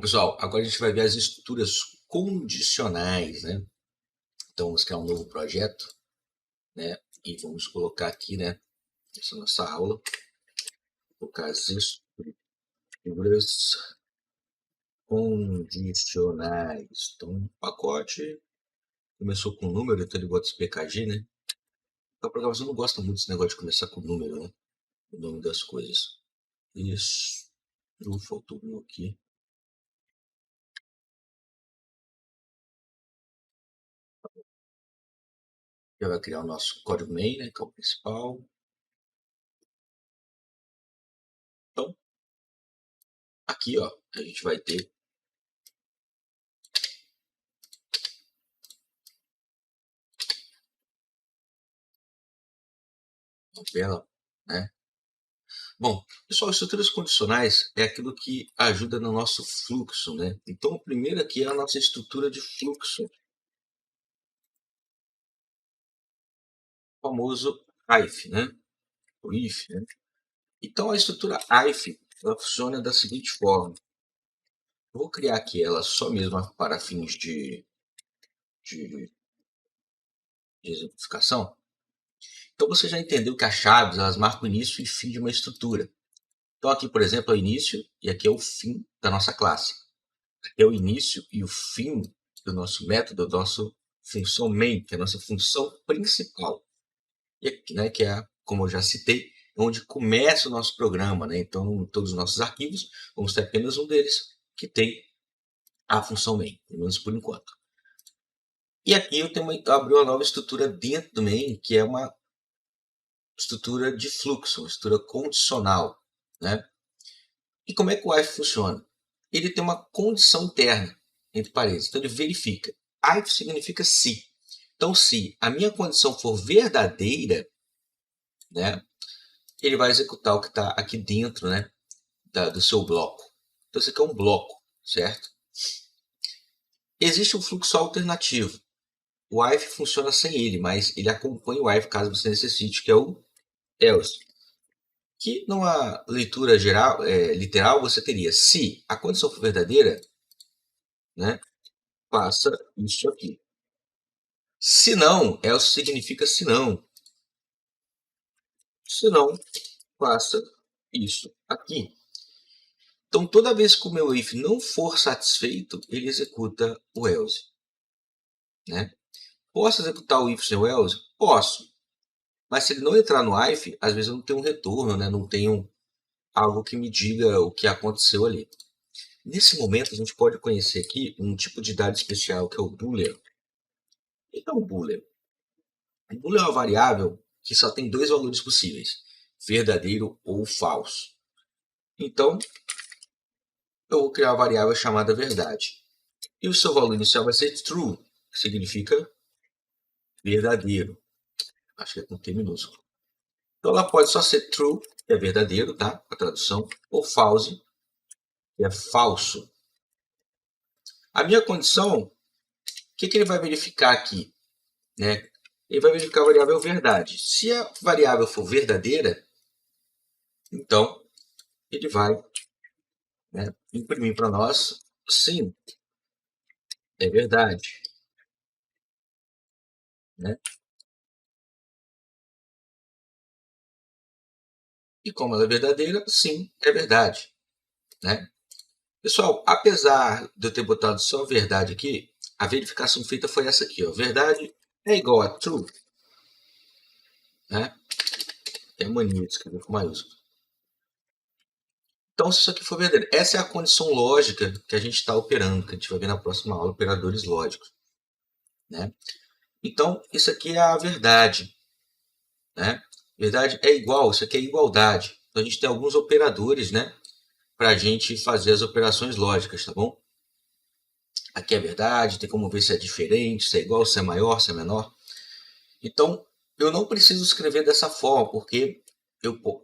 Pessoal, agora a gente vai ver as estruturas condicionais, né? Então, vamos criar um novo projeto, né? E vamos colocar aqui, né? Essa nossa aula, colocar as estruturas condicionais. Então, o pacote começou com número, então ele bota esse PKG, né? A programação não gosta muito desse negócio de começar com número, né? O nome das coisas. Isso. Faltou um aqui. Já vai criar o nosso código main, né? Que é o principal. Então, aqui, ó, a gente vai ter uma bela, né? Bom, pessoal, estruturas condicionais é aquilo que ajuda no nosso fluxo, né? Então, o primeiro aqui é a nossa estrutura de fluxo, o famoso if, né? O if, né? Então, a estrutura if, ela funciona da seguinte forma. Eu vou criar aqui ela só mesmo para fins de exemplificação. Então, você já entendeu que as chaves, elas marcam o início e fim de uma estrutura. Então, aqui, por exemplo, é o início e aqui é o fim da nossa classe. Aqui é o início e o fim do nosso método, da nossa função main, que é a nossa função principal. E aqui, né, que é, como eu já citei, onde começa o nosso programa, né? Então, todos os nossos arquivos, vamos ter apenas um deles que tem a função main, pelo menos por enquanto. E aqui eu abri uma nova estrutura dentro do main, que é uma estrutura de fluxo, uma estrutura condicional, né? E como é que o if funciona? Ele tem uma condição interna, entre parênteses, então ele verifica. If significa se. Então, se a minha condição for verdadeira, né, ele vai executar o que está aqui dentro, né, do seu bloco. Então, isso aqui é um bloco, certo? Existe um fluxo alternativo. O if funciona sem ele, mas ele acompanha o if caso você necessite, que é o else. Que numa leitura geral, literal, você teria se a condição for verdadeira, né, faça isso aqui. Se não, else significa se não. Se não, faça isso aqui. Então, toda vez que o meu if não for satisfeito, ele executa o else. Né? Posso executar o if sem o else? Posso. Mas se ele não entrar no if, às vezes eu não tenho um retorno, né? Não tenho algo que me diga o que aconteceu ali. Nesse momento, a gente pode conhecer aqui um tipo de dado especial, que é o boolean. Então, o boolean. O boolean é uma variável que só tem dois valores possíveis, verdadeiro ou falso. Então, eu vou criar uma variável chamada verdade. E o seu valor inicial vai ser true, que significa verdadeiro. Acho que é com T minúsculo. Então ela pode só ser true, que é verdadeiro, tá? A tradução, ou false, que é falso. A minha condição, o que ele vai verificar aqui? Né? Ele vai verificar a variável verdade. Se a variável for verdadeira, então ele vai, né, imprimir para nós, sim, é verdade. Né? E como ela é verdadeira, sim, é verdade. Né? Pessoal, apesar de eu ter botado só verdade aqui, a verificação feita foi essa aqui. Ó. Verdade é igual a true. Né? É mania de escrever com maiúsculo. Então, se isso aqui for verdadeiro, essa é a condição lógica que a gente está operando, que a gente vai ver na próxima aula, operadores lógicos. Né? Então, isso aqui é a verdade. Né? Verdade é igual, isso aqui é igualdade. Então, a gente tem alguns operadores, né, para a gente fazer as operações lógicas, tá bom? Aqui é verdade, tem como ver se é diferente, se é igual, se é maior, se é menor. Então, eu não preciso escrever dessa forma, porque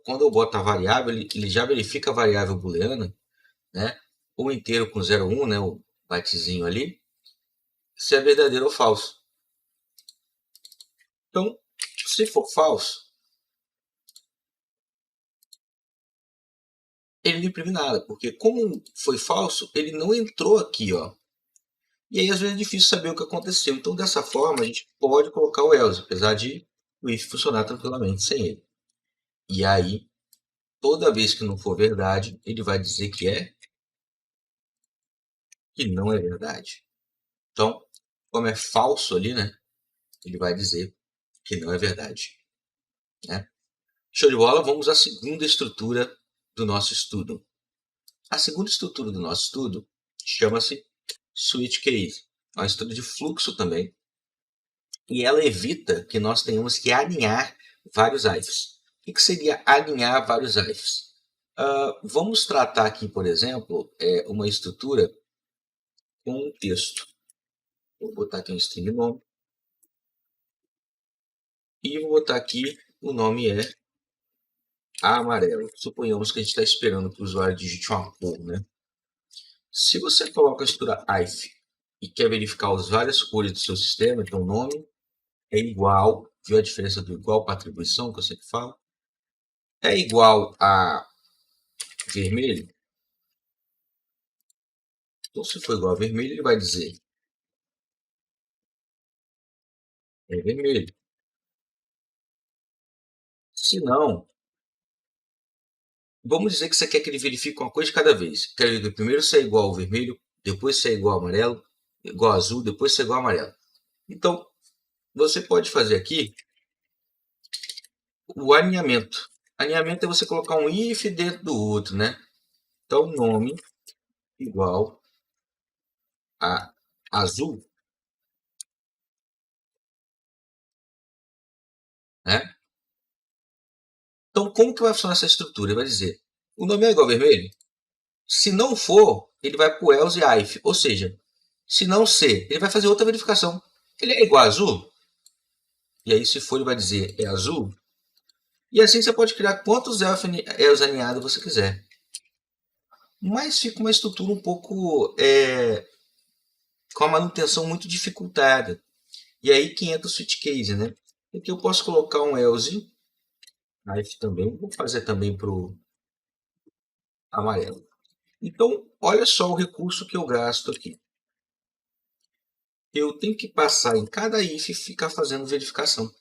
quando eu boto a variável, ele já verifica a variável booleana, né? O inteiro com 0, 1, né? O bytezinho ali, se é verdadeiro ou falso. Então, se for falso, ele não imprime nada, porque como foi falso, ele não entrou aqui, ó. E aí às vezes é difícil saber o que aconteceu. Então dessa forma a gente pode colocar o else, apesar de o if funcionar tranquilamente sem ele. E aí, toda vez que não for verdade, ele vai dizer que não é verdade. Então, como é falso ali, né? Ele vai dizer que não é verdade. Né? Show de bola, vamos à segunda estrutura do nosso estudo. A segunda estrutura do nosso estudo chama-se switch case. É uma estrutura de fluxo também. E ela evita que nós tenhamos que alinhar vários ifs. O que seria alinhar vários ifs? Vamos tratar aqui, por exemplo, uma estrutura com um texto. Vou botar aqui um string nome. E vou botar aqui, o nome é amarelo. Suponhamos que a gente está esperando que o usuário digite uma cor, né? Se você coloca a estrutura if e quer verificar as várias cores do seu sistema, então o nome é igual, viu a diferença do igual para atribuição que eu sempre falo? É igual a vermelho. Então, se for igual a vermelho, ele vai dizer é vermelho. Se não, vamos dizer que você quer que ele verifique uma coisa de cada vez. Quer ver que primeiro se é igual ao vermelho, depois se é igual ao amarelo, igual ao azul, depois se é igual ao amarelo. Então, você pode fazer aqui o alinhamento. Alinhamento é você colocar um if dentro do outro, né? Então, nome igual a azul, né? Então, como que vai funcionar essa estrutura? Ele vai dizer, o nome é igual a vermelho? Se não for, ele vai para o else if, ou seja, se não ser, ele vai fazer outra verificação. Ele é igual a azul? E aí, se for, ele vai dizer é azul. E assim você pode criar quantos else alinhados você quiser. Mas fica uma estrutura um pouco com a manutenção muito dificultada. E aí que entra o switch case, né? Aqui eu posso colocar um else if também. Vou fazer também para o amarelo. Então, olha só o recurso que eu gasto aqui. Eu tenho que passar em cada if e ficar fazendo verificação.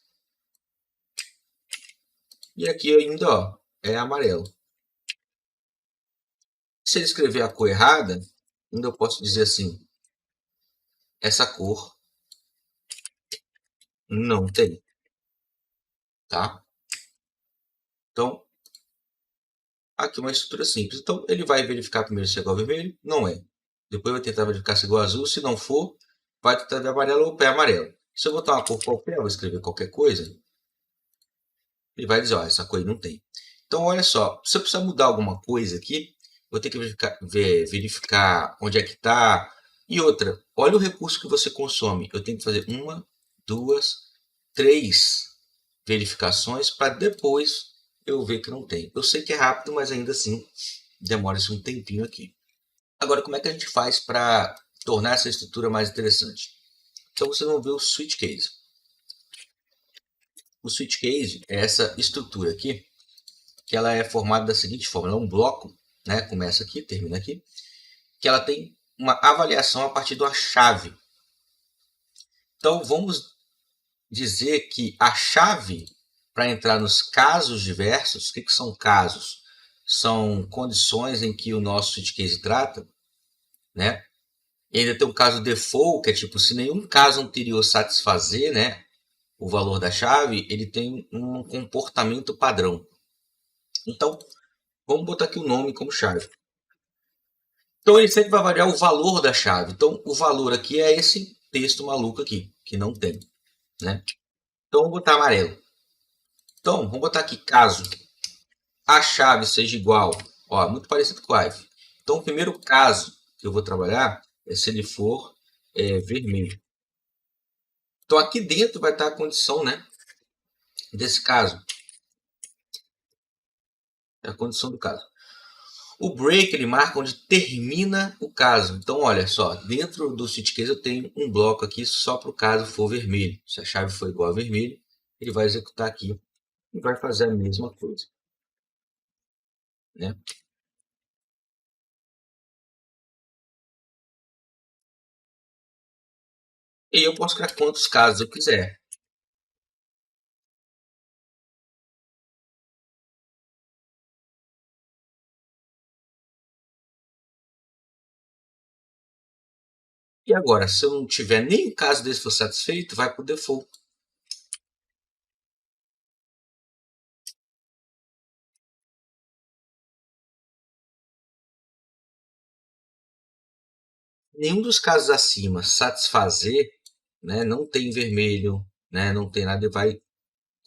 E aqui ainda, ó, é amarelo. Se ele escrever a cor errada, ainda eu posso dizer assim, essa cor não tem, tá? Então, aqui uma estrutura simples. Então, ele vai verificar primeiro se é igual ao vermelho, não é. Depois vai tentar verificar se é igual ao azul, se não for, vai tentar de amarelo ou pé amarelo. Se eu botar uma cor qualquer, vou escrever qualquer coisa, ele vai dizer, ó, essa cor aí não tem. Então, olha só, se eu precisar mudar alguma coisa aqui, vou ter que verificar onde é que está. E outra, olha o recurso que você consome. Eu tenho que fazer uma, duas, três verificações para depois eu ver que não tem. Eu sei que é rápido, mas ainda assim demora-se um tempinho aqui. Agora, como é que a gente faz para tornar essa estrutura mais interessante? Então, vocês vão ver o switch case. O switch case é essa estrutura aqui, que ela é formada da seguinte forma, ela é um bloco, né? Começa aqui, termina aqui, que ela tem uma avaliação a partir de uma chave. Então, vamos dizer que a chave para entrar nos casos diversos, o que são casos? São condições em que o nosso switch case trata, né? E ainda tem o caso default, que é tipo, se nenhum caso anterior satisfazer, né, o valor da chave, ele tem um comportamento padrão. Então, vamos botar aqui o nome como chave. Então, ele sempre vai variar o valor da chave. Então, o valor aqui é esse texto maluco aqui, que não tem, né? Então, vamos botar amarelo. Então, vamos botar aqui caso a chave seja igual, ó, muito parecido com o if. Então, o primeiro caso que eu vou trabalhar é se ele for vermelho. Então, aqui dentro vai estar a condição, né, desse caso. É a condição do caso. O break ele marca onde termina o caso. Então, olha só, dentro do switch case eu tenho um bloco aqui só para o caso for vermelho. Se a chave for igual a vermelho, ele vai executar aqui e vai fazer a mesma coisa, né? E eu posso criar quantos casos eu quiser. E agora, se eu não tiver nenhum caso desse for satisfeito, vai para o default. Nenhum dos casos acima satisfazer, né, não tem vermelho, né, não tem nada, ele vai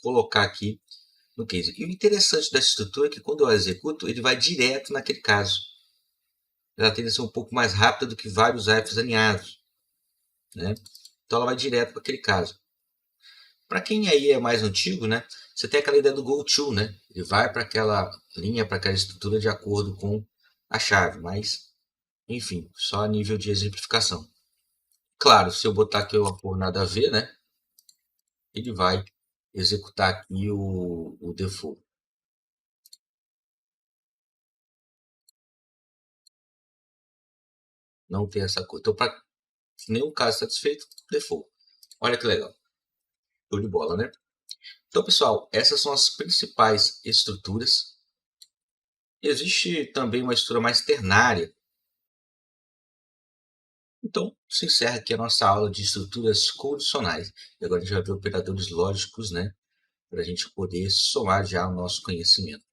colocar aqui no case. E o interessante dessa estrutura é que quando eu executo, ele vai direto naquele caso. Ela tende a ser um pouco mais rápida do que vários ifs alinhados, né? Então ela vai direto para aquele caso. Para quem aí é mais antigo, né, você tem aquela ideia do go-to, né? Ele vai para aquela linha, para aquela estrutura de acordo com a chave, mas, enfim, só a nível de exemplificação. Claro, se eu botar aqui uma por nada a ver, né, ele vai executar aqui o default. Não tem essa coisa. Então, para nenhum caso satisfeito, default. Olha que legal. Show de bola, né? Então, pessoal, essas são as principais estruturas. Existe também uma estrutura mais ternária. Então, se encerra aqui a nossa aula de estruturas condicionais. E agora a gente vai ver operadores lógicos, né? Para a gente poder somar já o nosso conhecimento.